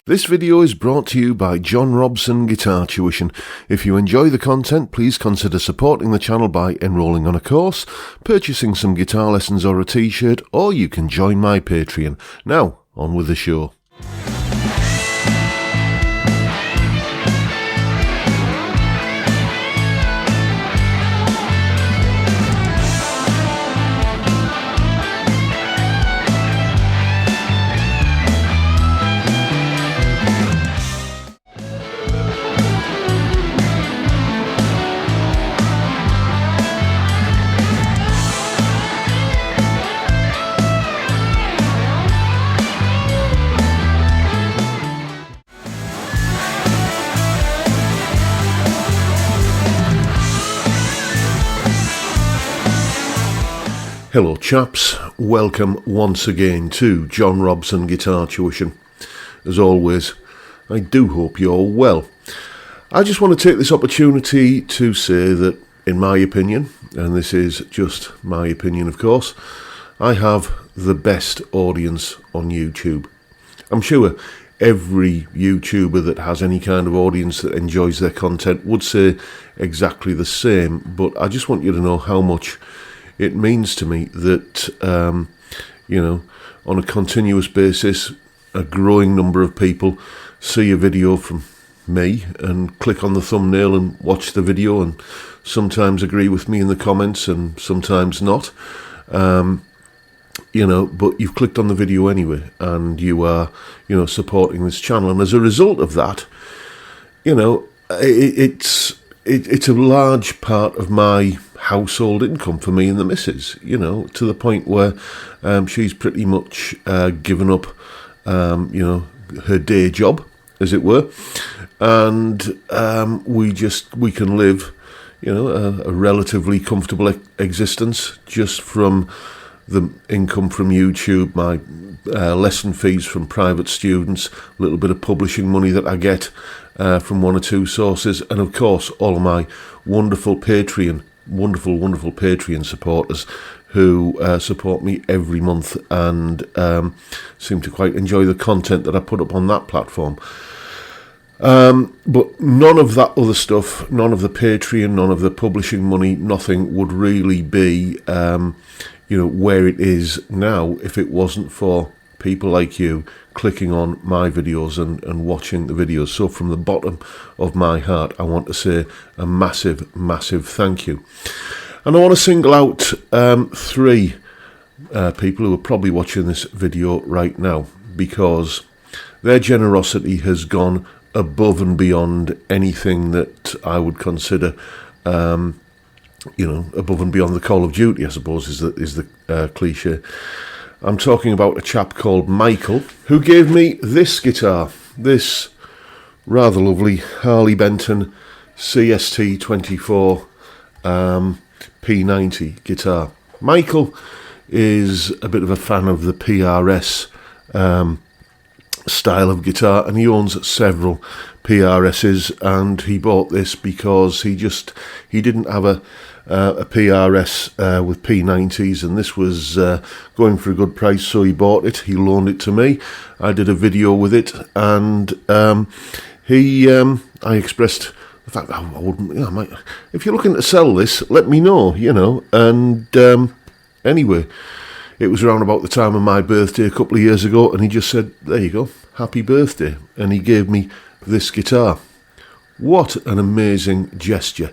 This video is brought to you by John Robson Guitar Tuition. If you enjoy the content, please consider supporting the channel by enrolling on a course, purchasing some guitar lessons or a t-shirt, or you can join my Patreon. Now, on with the show. Hello chaps, welcome once again to John Robson Guitar Tuition. As always, I do hope you're well. I just want to take this opportunity to say that, in my opinion, and this is just my opinion of course, I have the best audience on YouTube. I'm sure every YouTuber that has any kind of audience that enjoys their content would say exactly the same, but I just want you to know how much it means to me that, on a continuous basis, a growing number of people see a video from me and click on the thumbnail and watch the video and sometimes agree with me in the comments and sometimes not. But you've clicked on the video anyway and you are, supporting this channel. And as a result of that, it's a large part of my household income for me and the missus, to the point where she's pretty much given up, her day job, as it were, and we can live, a relatively comfortable existence just from the income from YouTube, my lesson fees from private students, a little bit of publishing money that I get from one or two sources, and of course all of my wonderful Patreon supporters who support me every month and seem to quite enjoy the content that I put up on that platform. But none of that other stuff, none of the Patreon, none of the publishing money, nothing would really be where it is now if it wasn't for people like you clicking on my videos and watching the videos. So from the bottom of my heart, I want to say a massive, massive thank you. And I want to single out three people who are probably watching this video right now, because their generosity has gone above and beyond anything that I would consider above and beyond the call of duty, I suppose, is the cliche. I'm talking about a chap called Michael, who gave me this guitar, this rather lovely Harley Benton CST 24 P90 guitar. Michael is a bit of a fan of the PRS style of guitar, and he owns several PRSs, and he bought this because he didn't have a PRS with P90s, and this was going for a good price, so he bought it. He loaned it to me. I did a video with it, and I expressed the fact that I wouldn't, if you're looking to sell this, let me know, and anyway, it was around about the time of my birthday a couple of years ago, and he just said, there you go, happy birthday, and he gave me this guitar. What an amazing gesture.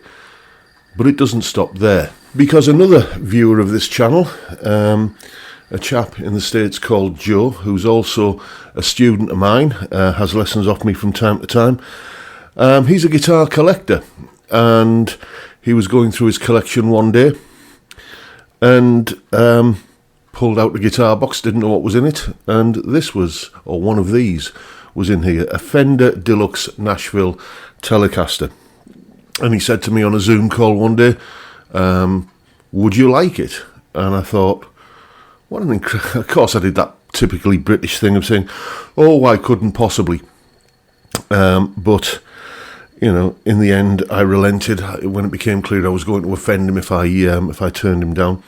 But it doesn't stop there, because another viewer of this channel, a chap in the States called Joe, who's also a student of mine, has lessons off me from time to time. He's a guitar collector, and he was going through his collection one day and pulled out the guitar box, didn't know what was in it, and one of these was in here, a Fender Deluxe Nashville Telecaster. And he said to me on a Zoom call one day, would you like it? And I thought, of course I did that typically British thing of saying, oh, I couldn't possibly. But, in the end, I relented when it became clear I was going to offend him if I turned him down.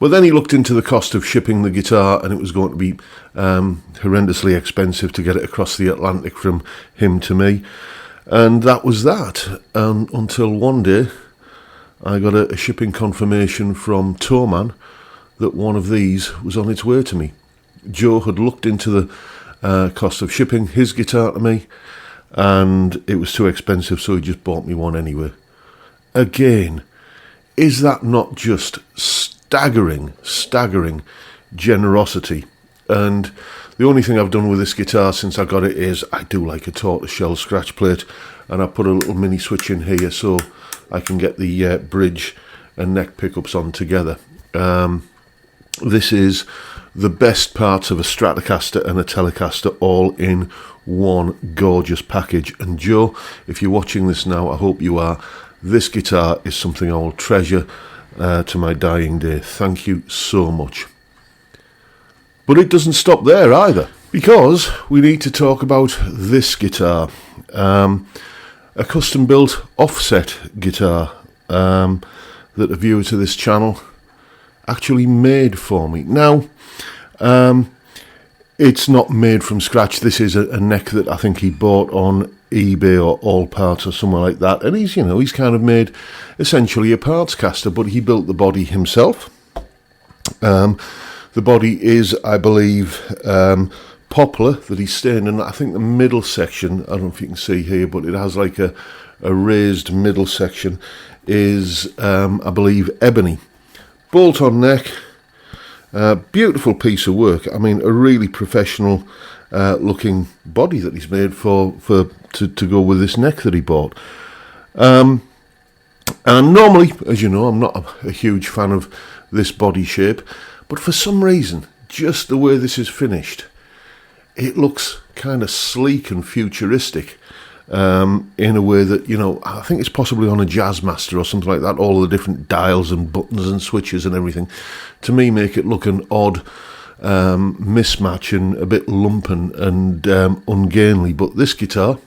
But then he looked into the cost of shipping the guitar, and it was going to be horrendously expensive to get it across the Atlantic from him to me. And that was that, until one day I got a shipping confirmation from Towman that one of these was on its way to me. Joe had looked into the cost of shipping his guitar to me, and it was too expensive, so he just bought me one anyway. Again, is that not just staggering generosity? And the only thing I've done with this guitar since I got it is I do like a tortoiseshell scratch plate, and I put a little mini switch in here so I can get the bridge and neck pickups on together. This is the best parts of a Stratocaster and a Telecaster all in one gorgeous package. And Joe, if you're watching this now, I hope you are, this guitar is something I will treasure to my dying day. Thank you so much. But it doesn't stop there either, because we need to talk about this guitar. A custom-built offset guitar that a viewer to this channel actually made for me. Now, it's not made from scratch. This is a neck that I think he bought on eBay or All Parts or somewhere like that. And he's kind of made essentially a parts caster, but he built the body himself. The body is, I believe, poplar that he's stained, and I think the middle section, I don't know if you can see here, but it has like a raised middle section, is, I believe, ebony. Bolt-on neck, beautiful piece of work. I mean, a really professional looking body that he's made to go with this neck that he bought. And normally, as you know, I'm not a huge fan of this body shape, but for some reason, just the way this is finished, it looks kind of sleek and futuristic in a way that, I think it's possibly on a Jazzmaster or something like that. All the different dials and buttons and switches and everything, to me, make it look an odd mismatch and a bit lumpen and ungainly. But this guitar,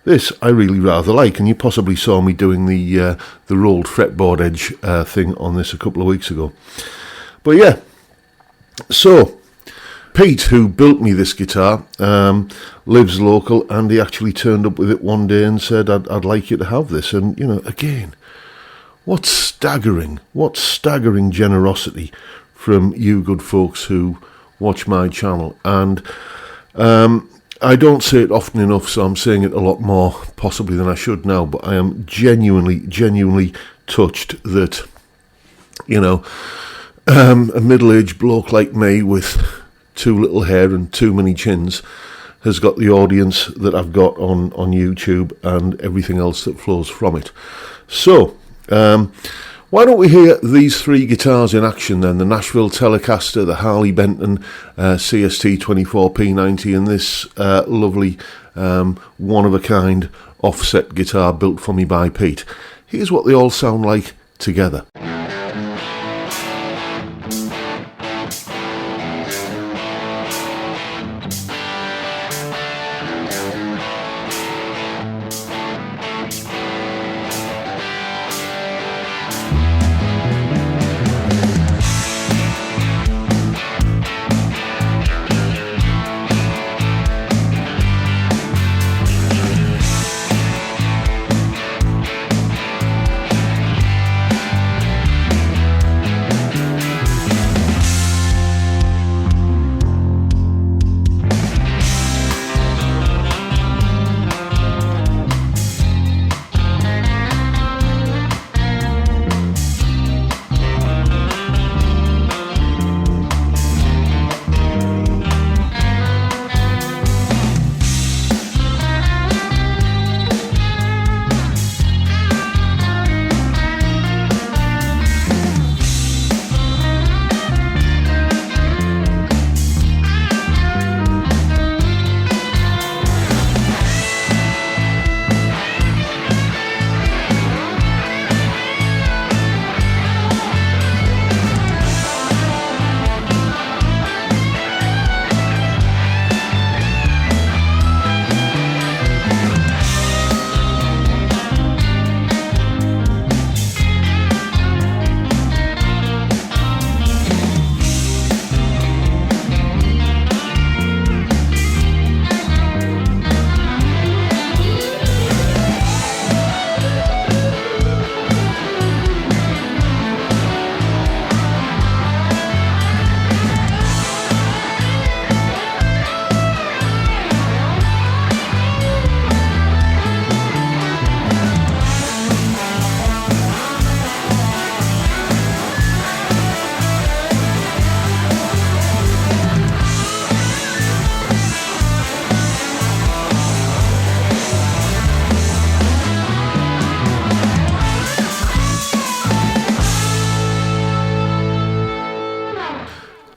this I really rather like, and you possibly saw me doing the rolled fretboard edge thing on this a couple of weeks ago. But yeah, so Pete, who built me this guitar, lives local, and he actually turned up with it one day and said, I'd like you to have this. And, again, what staggering generosity from you good folks who watch my channel. And I don't say it often enough, so I'm saying it a lot more possibly than I should now, but I am genuinely touched that, a middle-aged bloke like me with too little hair and too many chins has got the audience that I've got on YouTube and everything else that flows from it. So, why don't we hear these three guitars in action then? The Nashville Telecaster, the Harley Benton CST 24P90, and this lovely one-of-a-kind offset guitar built for me by Pete. Here's what they all sound like together.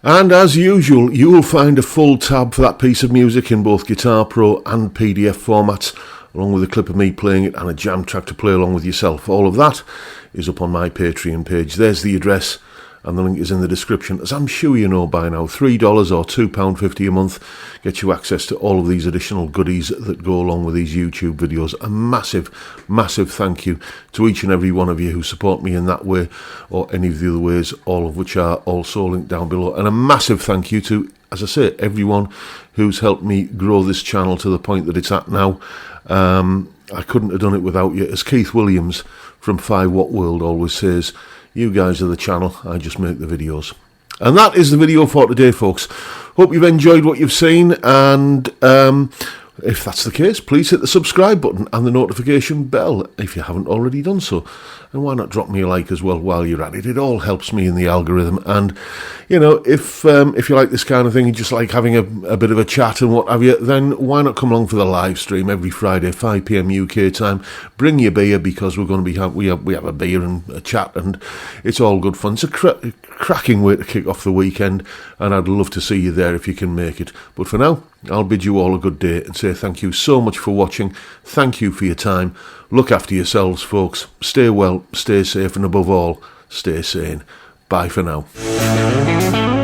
And as usual, you will find a full tab for that piece of music in both Guitar Pro and PDF formats, along with a clip of me playing it and a jam track to play along with yourself. All of that is up on my Patreon page. There's the address, and the link is in the description. As I'm sure you know by now, $3 or £2.50 a month gets you access to all of these additional goodies that go along with these YouTube videos. A massive, massive thank you to each and every one of you who support me in that way or any of the other ways, all of which are also linked down below. And a massive thank you to, as I say, everyone who's helped me grow this channel to the point that it's at now. I couldn't have done it without you. As Keith Williams from 5 Watt World always says, you guys are the channel, I just make the videos. And that is the video for today, folks. Hope you've enjoyed what you've seen, and if that's the case, please hit the subscribe button and the notification bell if you haven't already done so. And why not drop me a like as well while you're at it? It all helps me in the algorithm. And, you know, if you like this kind of thing, you just like having a bit of a chat and what have you, then why not come along for the live stream every Friday, 5 p.m. UK time. Bring your beer, because we're going to be we have a beer and a chat, and it's all good fun. It's a cracking way to kick off the weekend, and I'd love to see you there if you can make it. But for now, I'll bid you all a good day and say thank you so much for watching. Thank you for your time. Look after yourselves, folks. Stay well, stay safe, and above all, stay sane. Bye for now.